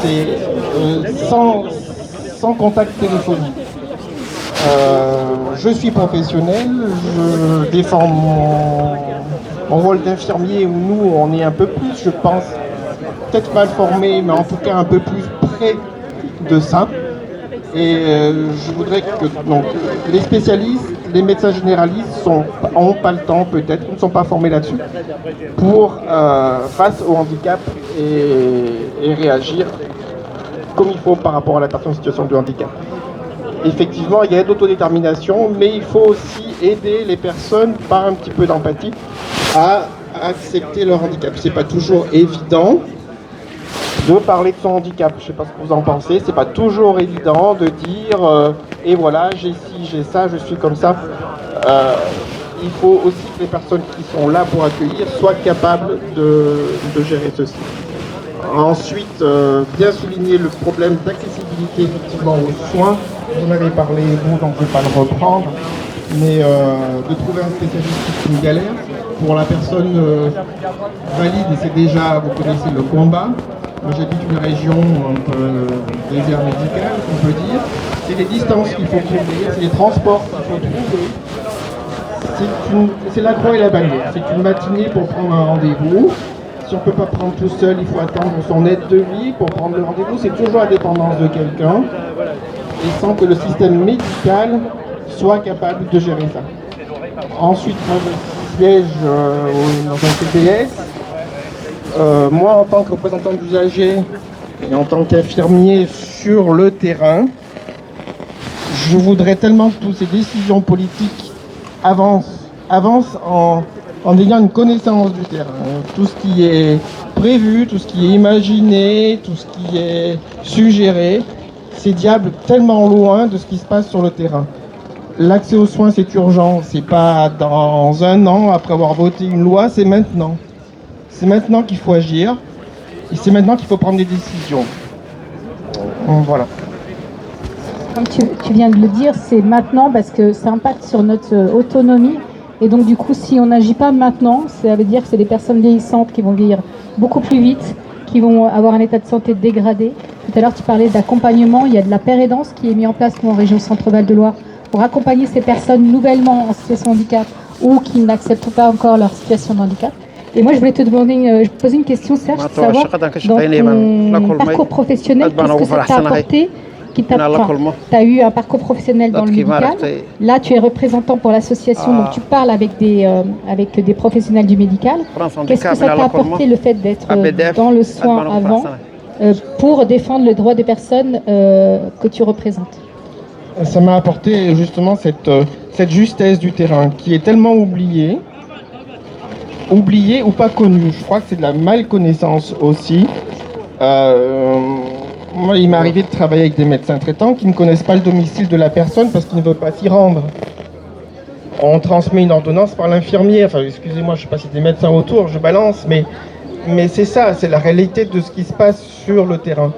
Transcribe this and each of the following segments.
c'est sans contact téléphonique. Je suis professionnel, je défends mon rôle d'infirmier où nous on est un peu plus, je pense, peut-être mal formé, mais en tout cas un peu plus près de ça. Et je voudrais que donc, les spécialistes, les médecins généralistes n'ont pas le temps peut-être, ne sont pas formés là-dessus pour face au handicap et réagir comme il faut par rapport à la personne en situation de handicap. Effectivement, il y a l'autodétermination, mais il faut aussi aider les personnes par un petit peu d'empathie à accepter leur handicap. C'est pas toujours évident de parler de son handicap. Je ne sais pas ce que vous en pensez. C'est pas toujours évident de dire et voilà, j'ai ci, j'ai ça, je suis comme ça. Il faut aussi que les personnes qui sont là pour accueillir soient capables de gérer ceci. Ensuite, bien souligner le problème d'accessibilité effectivement aux soins. Vous en avez parlé, vous, donc je ne vais pas le reprendre. Mais de trouver un spécialiste, c'est une galère. Pour la personne valide, c'est déjà, vous connaissez le combat. Moi j'habite une région un peu désert médical, on peut dire. C'est les distances qu'il faut trouver, c'est les transports qu'il faut trouver. C'est la croix et la bannière. C'est une matinée pour prendre un rendez-vous. Si on ne peut pas prendre tout seul, il faut attendre son aide de vie pour prendre le rendez-vous. C'est toujours la dépendance de quelqu'un. Et sans que le système médical soit capable de gérer ça. Ensuite, moi je siège dans un CPS. Moi, en tant que représentant d'usagers et en tant qu'infirmier sur le terrain, je voudrais tellement que toutes ces décisions politiques avancent en ayant une connaissance du terrain. Tout ce qui est prévu, tout ce qui est imaginé, tout ce qui est suggéré, c'est diable tellement loin de ce qui se passe sur le terrain. L'accès aux soins, c'est urgent. C'est pas dans un an, après avoir voté une loi, c'est maintenant. C'est maintenant qu'il faut agir. Et c'est maintenant qu'il faut prendre des décisions. Voilà. Comme tu viens de le dire, c'est maintenant parce que ça impacte sur notre autonomie. Et donc du coup, si on n'agit pas maintenant, ça veut dire que c'est des personnes vieillissantes qui vont vieillir beaucoup plus vite, qui vont avoir un état de santé dégradé. Tout à l'heure, tu parlais d'accompagnement. Il y a de la pérédance qui est mise en place en région Centre-Val de Loire pour accompagner ces personnes nouvellement en situation de handicap ou qui n'acceptent pas encore leur situation de handicap. Et moi, je voulais te demander, poser une question, Serge, de savoir, dans ton parcours professionnel, qu'est-ce que ça t'a apporté tu as eu un parcours professionnel dans le médical. Là, tu es représentant pour l'association, donc tu parles avec des professionnels du médical. Qu'est-ce que ça t'a apporté le fait d'être dans le soin avant pour défendre le droit des personnes que tu représentes? Ça m'a apporté justement cette justesse du terrain qui est tellement oubliée ou pas connue. Je crois que c'est de la malconnaissance aussi. Moi, il m'est arrivé de travailler avec des médecins traitants qui ne connaissent pas le domicile de la personne parce qu'ils ne veulent pas s'y rendre. On transmet une ordonnance par l'infirmier. Enfin, excusez-moi, je ne sais pas si des médecins autour, je balance, mais c'est ça, c'est la réalité de ce qui se passe sur le terrain.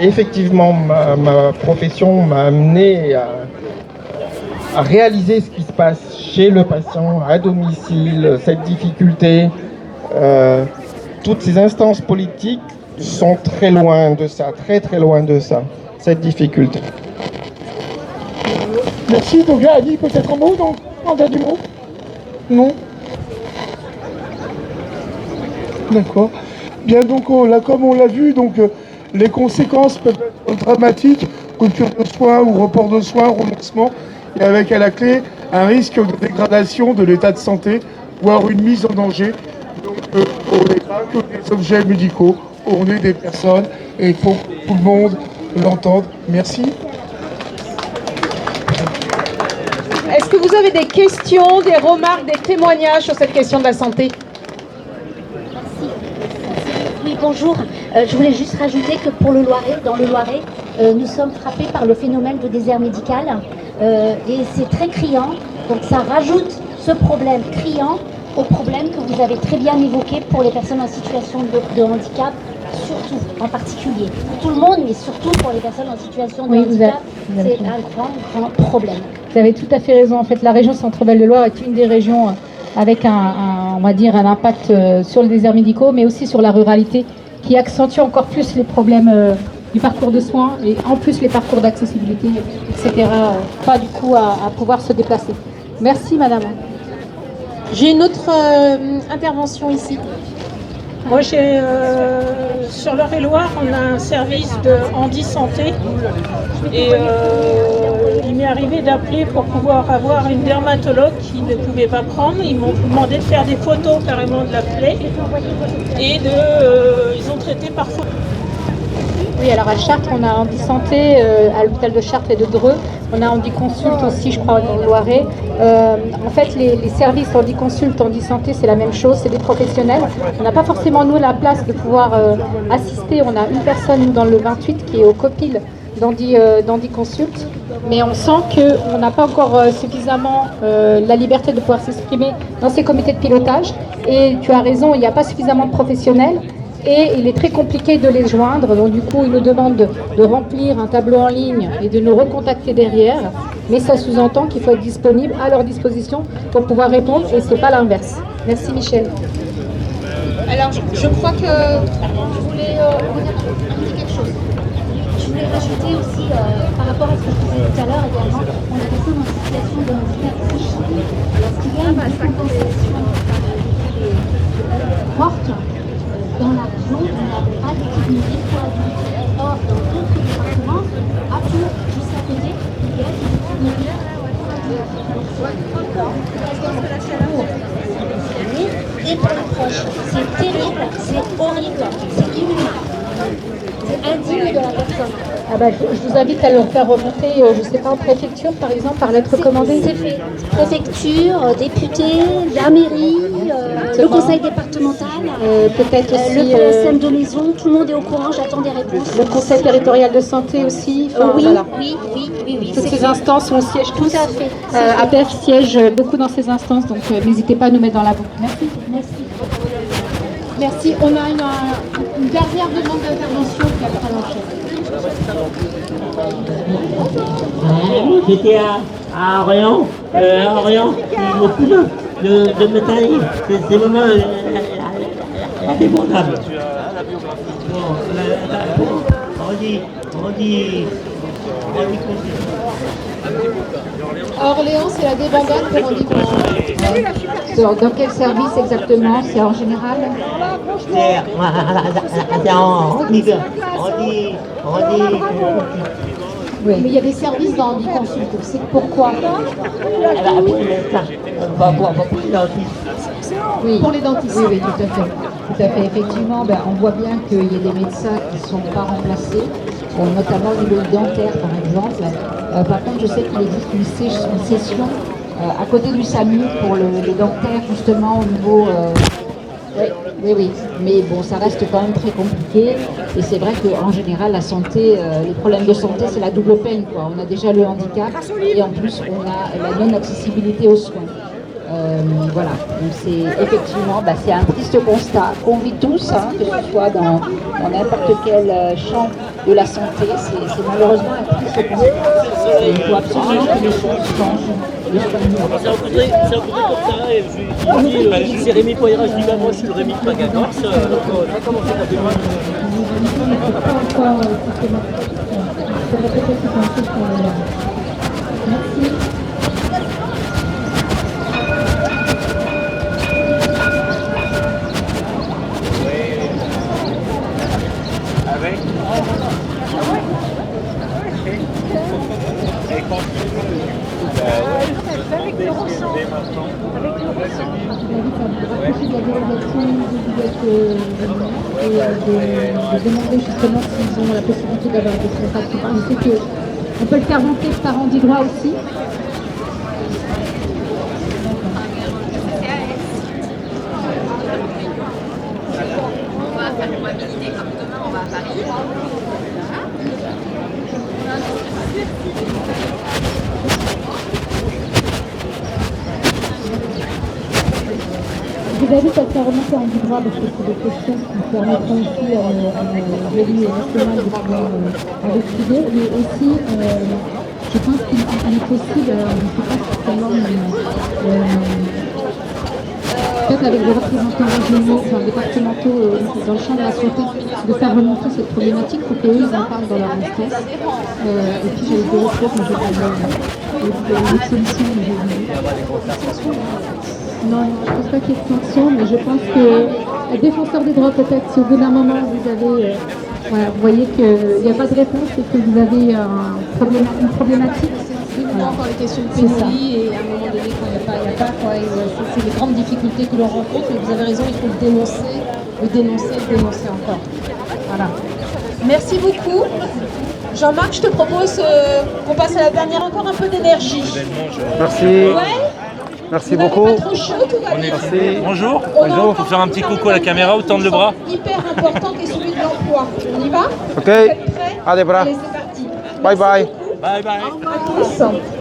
Effectivement, ma profession m'a amené à réaliser ce qui se passe chez le patient, à domicile, cette difficulté. Toutes ces instances politiques sont très loin de ça, très très loin de ça, cette difficulté. Merci. Donc là, Ali, peut-être un mot, donc un dernier mot? Non? D'accord. Bien, donc là, comme on l'a vu, donc les conséquences peuvent être dramatiques, rupture de soins ou report de soins, renoncement, et avec à la clé un risque de dégradation de l'état de santé, voire une mise en danger. Donc on n'est pas que des objets médicaux, on est des personnes, et il faut que tout le monde l'entende. Merci. Est-ce que vous avez des questions, des remarques, des témoignages sur cette question de la santé? Merci. Oui, bonjour. Je voulais juste rajouter que pour le Loiret, dans le Loiret, nous sommes frappés par le phénomène de désert médical et c'est très criant. Donc ça rajoute ce problème criant au problème que vous avez très bien évoqué pour les personnes en situation de handicap, surtout, en particulier. Pour tout le monde, mais surtout pour les personnes en situation de handicap, c'est un grand problème. Vous avez tout à fait raison. En fait, la région Centre-Val de Loire est une des régions avec on va dire, un impact sur les déserts médicaux, mais aussi sur la ruralité qui accentue encore plus les problèmes du parcours de soins et en plus les parcours d'accessibilité, etc. Pas du coup à pouvoir se déplacer. Merci madame. J'ai une autre intervention ici. Moi, sur l'Eure-et-Loire, on a un service de handi-santé et il m'est arrivé d'appeler pour pouvoir avoir une dermatologue qui ne pouvait pas prendre. Ils m'ont demandé de faire des photos carrément de la plaie et ils ont traité par photo. Oui, alors à Chartres, on a Handi Santé, à l'hôpital de Chartres et de Dreux. On a Handi Consult aussi, je crois, dans le Loiret. En fait, les services Handi Consult, Handi Santé, c'est la même chose, c'est des professionnels. On n'a pas forcément, nous, la place de pouvoir assister. On a une personne, nous, dans le 28, qui est au COPIL d'Handi Consult. Mais on sent qu'on n'a pas encore suffisamment la liberté de pouvoir s'exprimer dans ces comités de pilotage. Et tu as raison, il n'y a pas suffisamment de professionnels. Et il est très compliqué de les joindre, donc du coup ils nous demandent de remplir un tableau en ligne et de nous recontacter derrière, mais ça sous-entend qu'il faut être disponible à leur disposition pour pouvoir répondre, et ce n'est pas l'inverse. Merci Michel. Alors, je crois que je voulais dire quelque chose. Je voulais rajouter aussi, par rapport à ce que je disais tout à l'heure également, on est passé dans une situation de handicap psychique. Est-ce qu'il y a une décompensation forte dans la région, on n'a pas d'équipe médicale pour adultes. Or, dans d'autres départements, à Tours, juste à côté, il y a des équipes médicales et pour les proches. C'est terrible, c'est horrible, c'est inhumain. C'est indigne de la personne. Ah bah, je vous invite à le faire remonter, je ne sais pas, en préfecture par exemple, par lettre commandée. C'est fait. Préfecture, député, la mairie, le conseil départemental, peut-être aussi le PSM de maison, tout le monde est au courant, j'attends des réponses. le conseil territorial de santé aussi. Enfin, Oui, voilà. oui. Toutes c'est ces fait. instances, on siège tous. Tout à fait. APF siège beaucoup dans ces instances, donc n'hésitez pas à nous mettre dans la boucle. Merci. Merci. On a une dernière demande d'intervention qui a pris l'enchaîne. J'étais à Orient, il me fout de métallique. C'est vraiment indémodable. On dit À Orléans, c'est la débandade pour Handi Consult. Dans quel service exactement? C'est en général? Oui. Mais il y a des services dans Handi Consult, c'est pourquoi? Oui. Pour les dentistes. Oui, tout à fait. Tout à fait. Effectivement, on voit bien qu'il y a des médecins qui ne sont pas remplacés, notamment au niveau dentaire, par exemple. Par contre, je sais qu'il existe une session à côté du SAMU pour les dentaires, justement, au niveau... Oui. Mais bon, ça reste quand même très compliqué. Et c'est vrai qu'en général, la santé, les problèmes de santé, c'est la double peine, quoi. On a déjà le handicap et en plus, on a la non-accessibilité aux soins. Voilà, donc c'est effectivement, c'est un triste constat qu'on vit tous, que ce soit dans n'importe quel champ de la santé, c'est malheureusement un triste constat. Et il faut absolument que les choses changent. C'est un coup de comme ça, et je dis, c'est Rémi Poira, je dis, moi je suis le Rémi de Pagagos, j'ai commencé la démarche. Merci. De demander justement s'ils ont la possibilité d'avoir des contrats qui parlent. Je sais qu'on peut le faire monter par Handi Droit aussi. On va faire une mobilité comme demain, on va à Paris. Je vous invite à faire remonter Handi Droit parce que c'est des questions qui permettront aussi à l'élu national de pouvoir investiguer. Mais aussi, je pense qu'il est possible, je ne sais pas si comment, peut-être avec des représentants régionaux, enfin départementaux dans le champ de la santé, de faire remonter cette problématique pour qu'eux, ils en parlent dans leur instance. Et puis j'ai eu des retours, mais j'ai pas de solution. Non, je ne pense pas qu'il y ait de sanction, mais je pense que les défenseurs des droits, peut-être, si au bout d'un moment vous avez, voilà, vous voyez qu'il n'y a pas de réponse et que vous avez une problématique. On a encore les questions de pénurie et à un moment donné, quand il n'y a pas quoi, c'est les grandes difficultés que l'on rencontre. Et vous avez raison, il faut le dénoncer encore. Voilà. Merci beaucoup. Jean-Marc, je te propose qu'on passe à la dernière, encore un peu d'énergie. Merci. Ouais. Merci Vous beaucoup. n'avez pas trop chaud, tout va bien. Bonjour. Bonjour, faut faire un petit coucou à la caméra ou tendre le bras. Hyper important qui est celui de l'emploi. On y va? Ok. Vous êtes prêts? Allez, bras. Allez, c'est parti. Bye bye. Bye bye. Au revoir à tous.